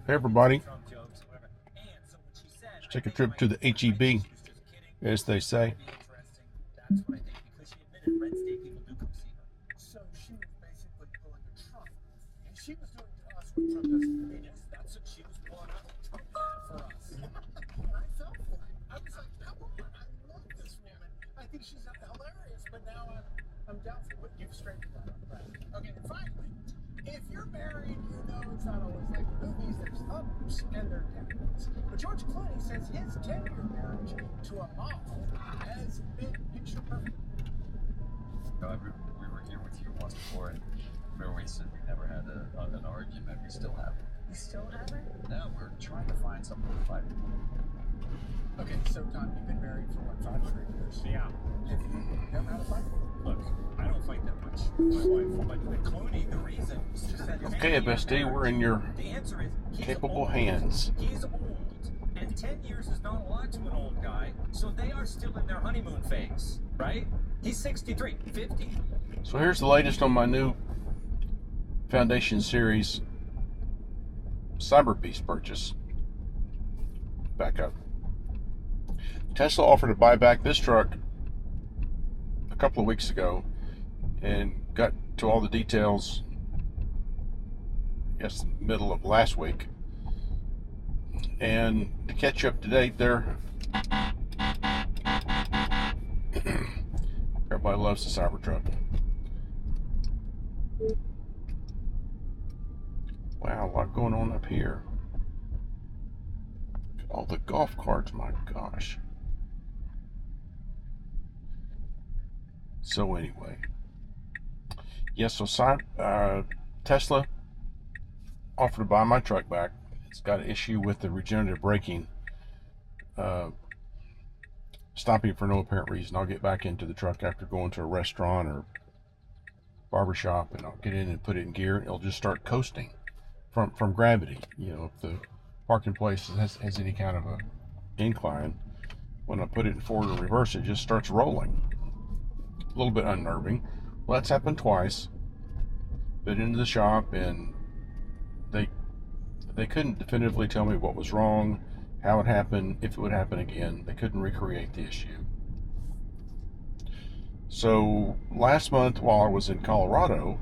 Hey everybody, let's take a trip to the HEB, as they say. So she was basically pulling a Trump, and she was doing to us what Trump does to the media. That's what she was pulling out for us. And I fell for it. I was like, come on, I love this woman. I think she's hilarious, but now I'm down for it. You've straightened that up, right? Okay, and finally, if you're married, you know it's not always like the movies. There's ups and there's downs. But George Clooney says his 10-year marriage to a model has been picture perfect. We were here with you once before, and remember we said we never had an argument. We still have it. You still have it? No, we're trying to find something to fight. Okay, so Tom, you've been married for what, 500 years? Yeah. Have you never had a fight? Look, I don't fight that much with my wife, but Clooney, the reason is just that Okay, FSD, we're in your the answer is he's capable old. hands. He's old, and 10 years is not a lot to an old guy, so they are still in their honeymoon phase, right? He's 63, 50. So here's the latest on my new Foundation Series CyberBeast purchase. Back up. Tesla offered to buy back this truck a couple of weeks ago and got to all the details, I guess, middle of last week. And to catch you up to date, everybody loves the CyberTruck. Wow, a lot going on up here. All the golf carts, my gosh. So anyway, yes, so Tesla offered to buy my truck back. It's got an issue with the regenerative braking, stopping for no apparent reason. I'll get back into the truck after going to a restaurant or barbershop, and I'll get in and put it in gear. It'll just start coasting from gravity. You know, if the parking place has any kind of a incline, when I put it in forward or reverse, it just starts rolling. A little bit unnerving. Well, that's happened twice. Been into the shop, and they couldn't definitively tell me what was wrong, how it happened, if it would happen again. They couldn't recreate the issue. So last month, while I was in Colorado,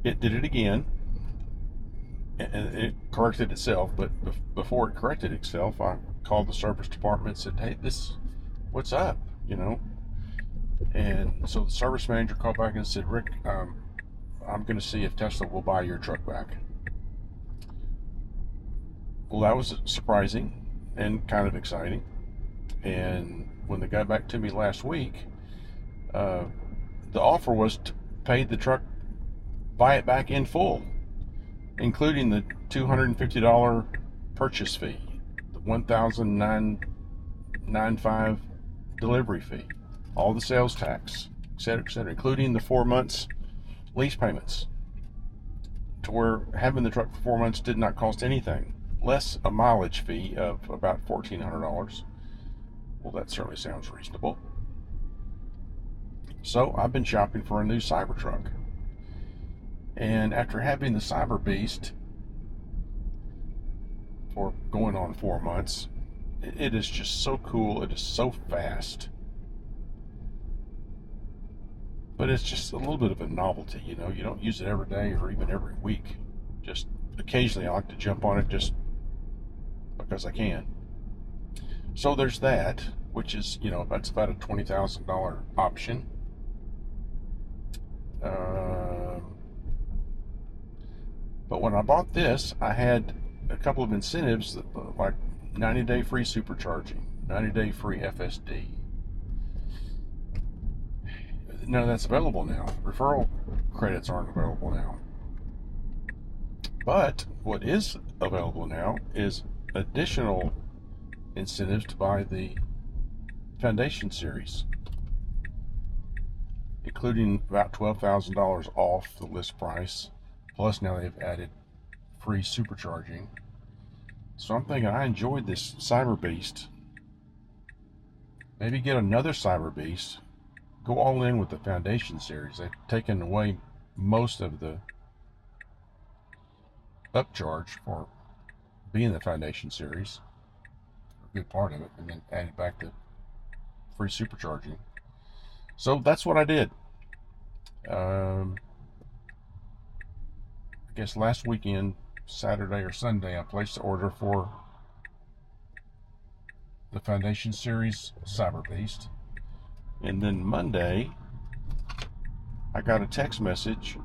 it did it again, and it corrected itself. But before it corrected itself, I called the service department and said, "Hey, what's up?" You know. And so the service manager called back and said, "Rick, I'm going to see if Tesla will buy your truck back." Well, that was surprising and kind of exciting. And when they got back to me last week, the offer was to pay the truck, buy it back in full, including the $250 purchase fee, the $1,995 delivery fee, all the sales tax, etc., including the 4 months lease payments, to where having the truck for 4 months did not cost anything, less a mileage fee of about $1,400. Well, that certainly sounds reasonable. So I've been shopping for a new CyberTruck, and after having the CyberBeast for going on 4 months, it is just so cool. It is so fast. But it's just a little bit of a novelty, you know. You don't use it every day or even every week. Just occasionally I like to jump on it just because I can. So there's that, which is, you know, that's about a $20,000 option. But when I bought this, I had a couple of incentives, like 90-day free supercharging, 90-day free FSD. None of that's available now. Referral credits aren't available now. But what is available now is additional incentives to buy the Foundation Series, including about $12,000 off the list price. Plus now they've added free supercharging. So I'm thinking, I enjoyed this CyberBeast. Maybe get another CyberBeast go all in with the Foundation series. They've taken away most of the upcharge for being the Foundation series, a good part of it, and then added back the free supercharging. So that's what I did. I guess last weekend, Saturday or Sunday, I placed the order for the Foundation series CyberBeast. And then Monday, I got a text message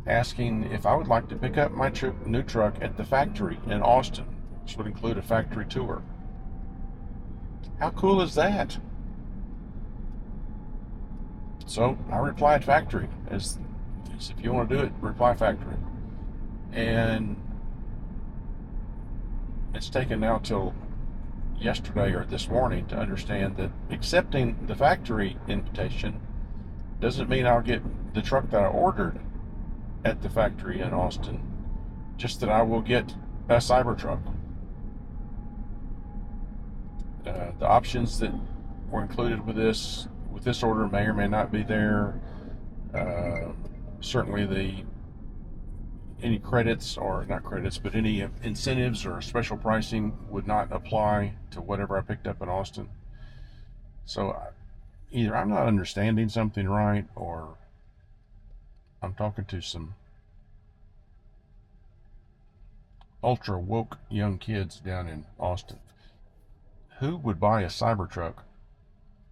asking if I would like to pick up my new truck at the factory in Austin, which would include a factory tour. How cool is that? So I replied factory, as if you want to do it, reply factory. And it's taken now till yesterday or this morning to understand that accepting the factory invitation doesn't mean I'll get the truck that I ordered at the factory in Austin, just that I will get a CyberTruck. The options that were included with this order may or may not be there. Certainly any credits, or not credits, but any incentives or special pricing would not apply to whatever I picked up in Austin. So either I'm not understanding something right, or I'm talking to some ultra woke young kids down in Austin. Who would buy a Cybertruck,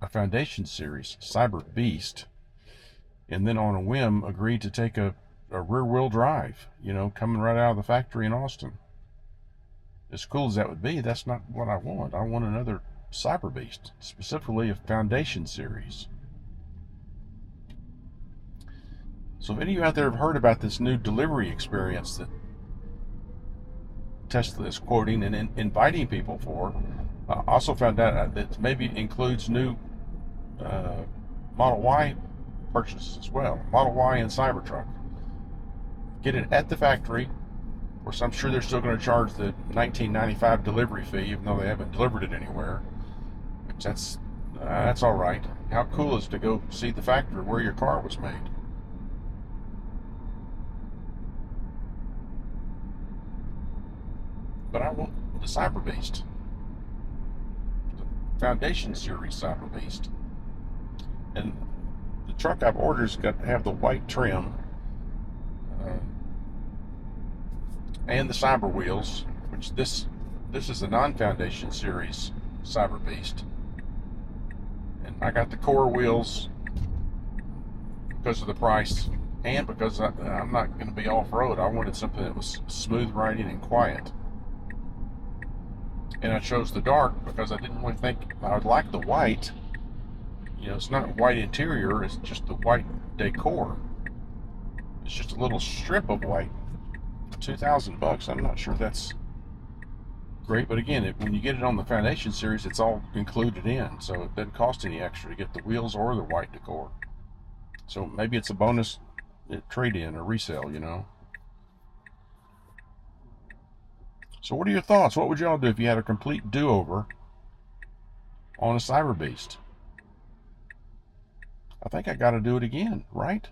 a Foundation series CyberBeast, and then on a whim agree to take a rear-wheel drive, coming right out of the factory in Austin? As cool as that would be, that's not what I want. I want another CyberBeast, specifically a Foundation series. So if any of you out there have heard about this new delivery experience that Tesla is quoting and inviting people for, I also found out that maybe includes new Model Y purchases as well. Model Y and Cybertruck. Get it at the factory. Of course, I'm sure they're still going to charge the $19.95 delivery fee, even though they haven't delivered it anywhere. Which that's all right. How cool is it to go see the factory where your car was made? But I want the CyberBeast, the Foundation series CyberBeast, and the truck I've ordered's got to have the white trim. And the cyber wheels, which this is a non-Foundation series CyberBeast, and I got the core wheels because of the price and because I'm not going to be off-road. I wanted something that was smooth riding and quiet, and I chose the dark because I didn't really think I would like the white. It's not white interior, it's just the white decor. It's just a little strip of white. $2,000. I'm not sure that's great, but again, when you get it on the Foundation series, it's all included in, so it doesn't cost any extra to get the wheels or the white decor. So maybe it's a bonus trade-in or resale, So what are your thoughts? What would y'all do if you had a complete do-over on a CyberBeast? I think I got to do it again, right?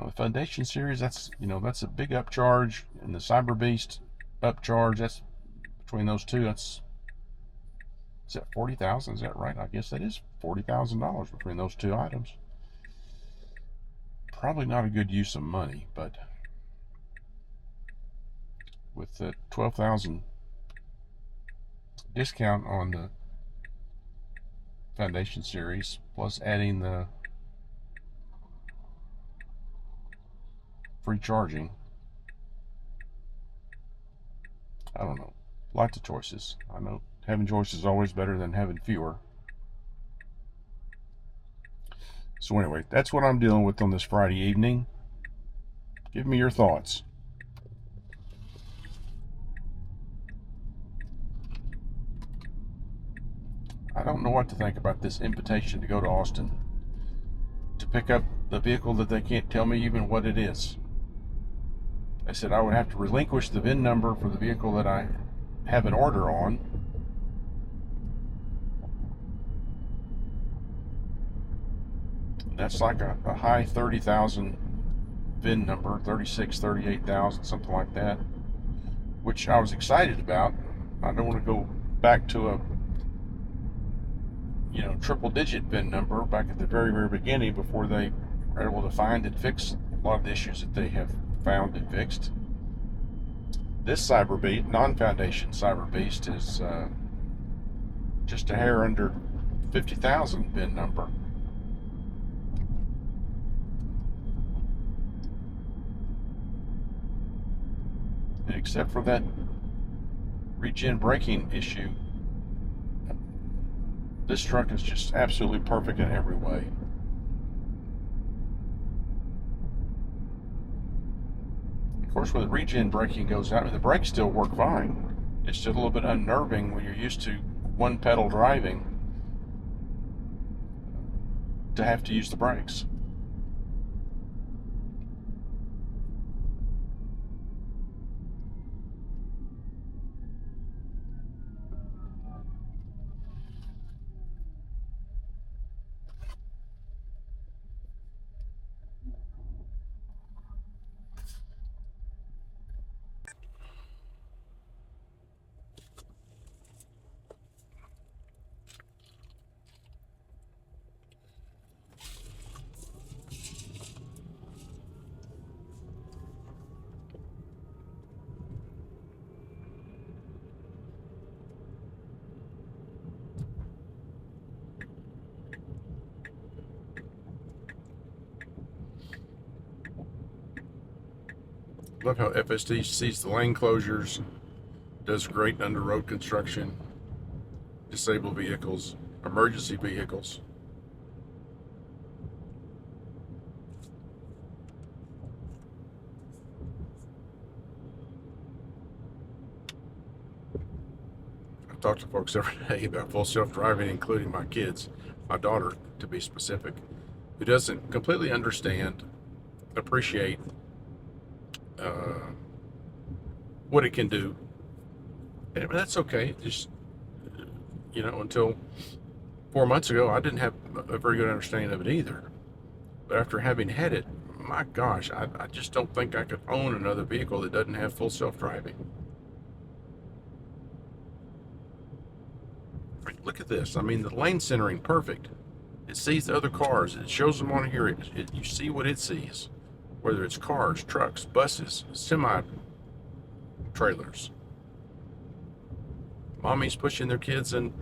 The Foundation series, that's a big upcharge, and the CyberBeast upcharge, that's between those two. Is that $40,000? Is that right? I guess that is $40,000 between those two items. Probably not a good use of money, but with the $12,000 discount on the Foundation series, plus adding the free charging, I don't know. Lots of choices. I know having choices is always better than having fewer. So anyway, that's what I'm dealing with on this Friday evening. Give me your thoughts. I don't know what to think about this invitation to go to Austin to pick up the vehicle that they can't tell me even what it is. I said I would have to relinquish the VIN number for the vehicle that I have an order on. That's like a high 30,000 VIN number, 36, 38,000, something like that, which I was excited about. I don't want to go back to a triple digit VIN number back at the very, very beginning before they were able to find and fix a lot of the issues that they have found and fixed. This CyberBeast, non-foundation CyberBeast, is just a hair under 50,000 VIN number. And except for that regen braking issue, this truck is just absolutely perfect in every way. Of course, when the regen braking goes out, the brakes still work fine. It's just a little bit unnerving when you're used to one pedal driving to have to use the brakes. Love how FSD sees the lane closures, does great under road construction, disabled vehicles, emergency vehicles. I talk to folks every day about full self-driving, including my kids, my daughter to be specific, who doesn't completely understand, appreciate what it can do. And that's okay. Just, until 4 months ago, I didn't have a very good understanding of it either. But after having had it, my gosh, I just don't think I could own another vehicle that doesn't have full self-driving. Look at this. I mean, the lane centering, perfect. It sees the other cars. It shows them on here. You see what it sees. Whether it's cars, trucks, buses, semi-trailers. Mommy's pushing their kids in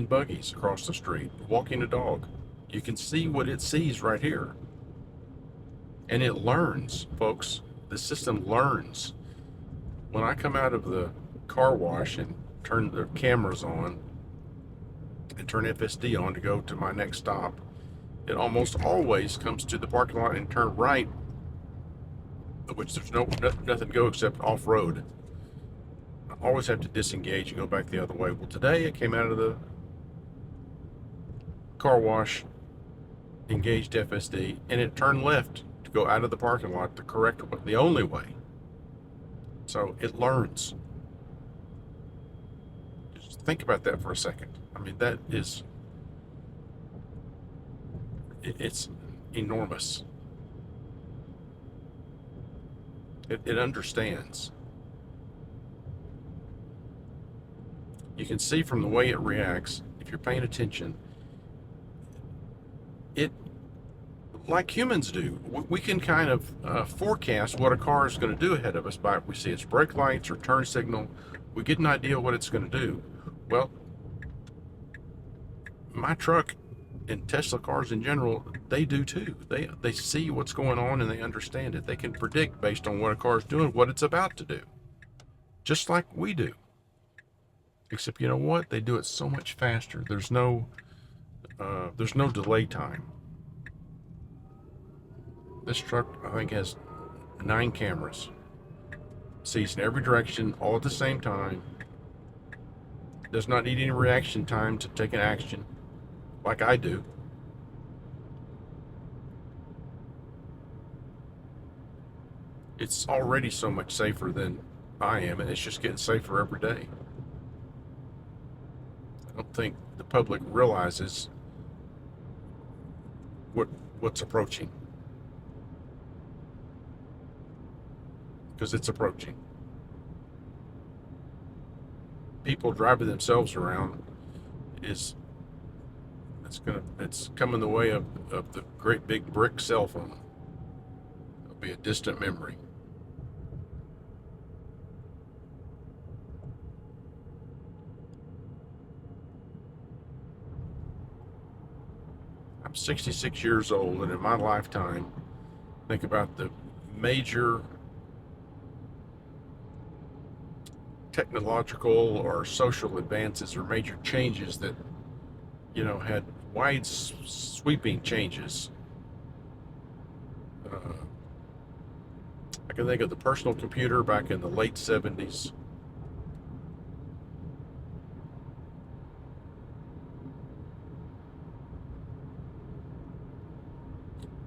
buggies across the street, walking a dog. You can see what it sees right here. And it learns, folks. The system learns. When I come out of the car wash and turn the cameras on and turn FSD on to go to my next stop, it almost always comes to the parking lot and turn right, which there's nothing to go except off-road. I always have to disengage and go back the other way. Well, today I came out of the car wash, engaged FSD, and it turned left to go out of the parking lot the correct way, the only way. So it learns. Just think about that for a second. I mean, that is, it's enormous. It understands. You can see from the way it reacts, if you're paying attention, it, like humans do, we can kind of forecast what a car is going to do ahead of us by, we see its brake lights or turn signal, we get an idea what it's going to do. Well, my truck and Tesla cars in general, they do too. They see what's going on and they understand it. They can predict based on what a car is doing, what it's about to do. Just like we do. Except, you know what? They do it so much faster. There's no delay time. This truck, I think, has 9 cameras. Sees in every direction, all at the same time. Does not need any reaction time to take an action, like I do. It's already so much safer than I am, and it's just getting safer every day. I don't think the public realizes what's approaching, because it's approaching. People driving themselves around it's coming the way of the great big brick cell phone. It'll be a distant memory. I'm 66 years old, and in my lifetime, think about the major technological or social advances or major changes that, had wide sweeping changes. I can think of the personal computer back in the late 70s.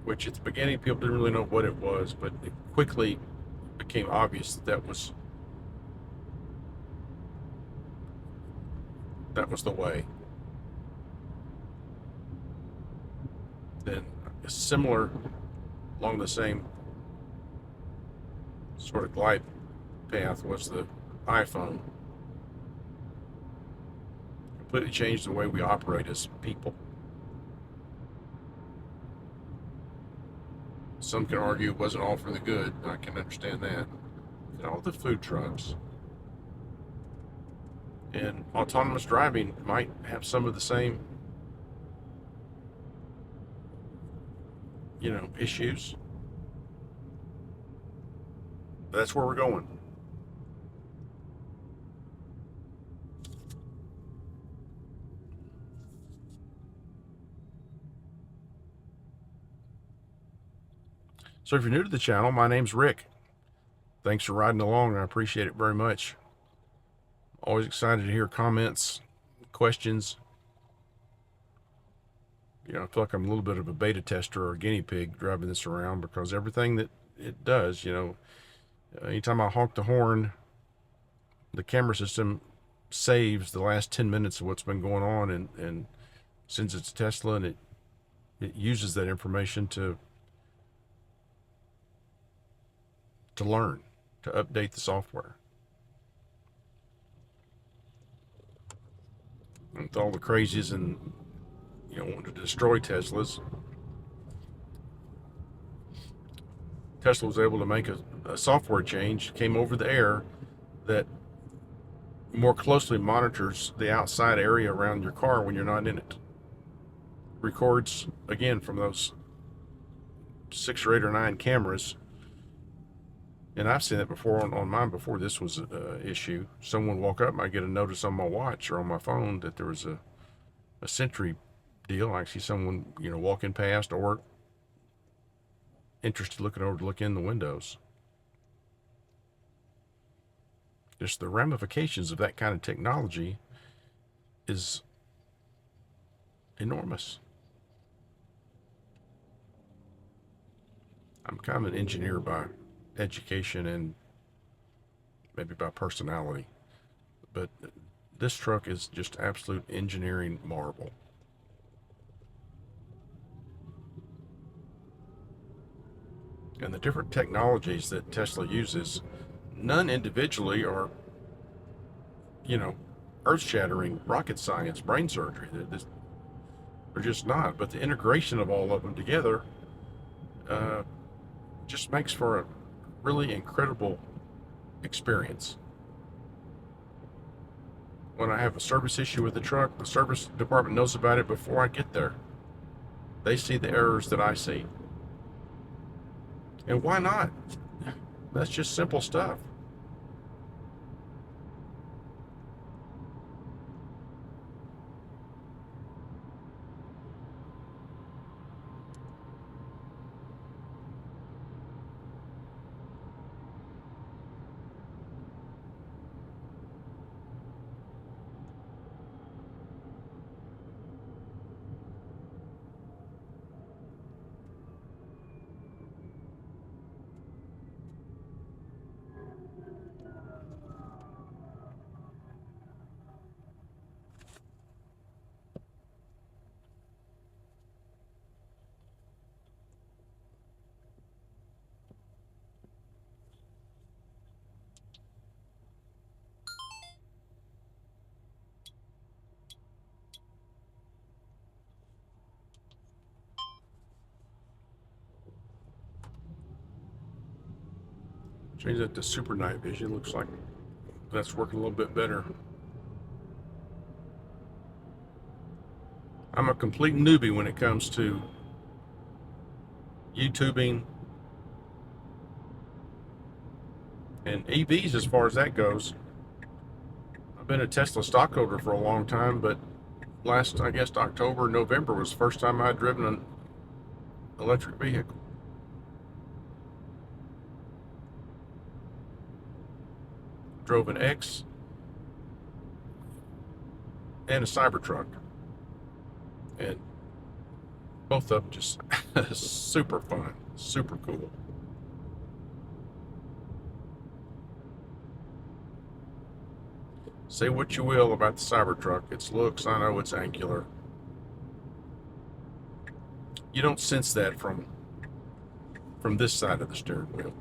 Which at the beginning people didn't really know what it was, but it quickly became obvious that was the way. Then similar, along the same sort of glide path, was the iPhone. Completely changed the way we operate as people. Some can argue it wasn't all for the good. I can understand that. And all the food trucks and autonomous driving might have some of the same, issues. But that's where we're going. So if you're new to the channel, my name's Rick. Thanks for riding along. I appreciate it very much. Always excited to hear comments, questions. I feel like I'm a little bit of a beta tester or a guinea pig driving this around, because everything that it does, anytime I honk the horn, the camera system saves the last 10 minutes of what's been going on, and since it's Tesla, and it uses that information to learn, to update the software. And with all the crazies and wanting to destroy Teslas, Tesla was able to make a software change, came over the air, that more closely monitors the outside area around your car when you're not in it. Records, again, from those 6 or 8 or 9 cameras. And I've seen it before on mine before this was an issue. Someone walk up, I get a notice on my watch or on my phone that there was a Sentry deal. I see someone, walking past, or interested looking over to look in the windows. Just the ramifications of that kind of technology is enormous. I'm kind of an engineer by education and maybe by personality, but this truck is just absolute engineering marvel. And the different technologies that Tesla uses, none individually are, earth-shattering rocket science, brain surgery. They're just not. But the integration of all of them together just makes for a really incredible experience. When I have a service issue with the truck, the service department knows about it before I get there. They see the errors that I see. And why not? That's just simple stuff. Change that to super night vision. Looks like that's working a little bit better. I'm a complete newbie when it comes to YouTubing and EVs as far as that goes. I've been a Tesla stockholder for a long time, but last, I guess, October, November was the first time I'd driven an electric vehicle. Drove an X and a CyberTruck, and both of them just super fun, super cool. Say what you will about the CyberTruck, its looks, I know it's angular. You don't sense that from this side of the steering wheel.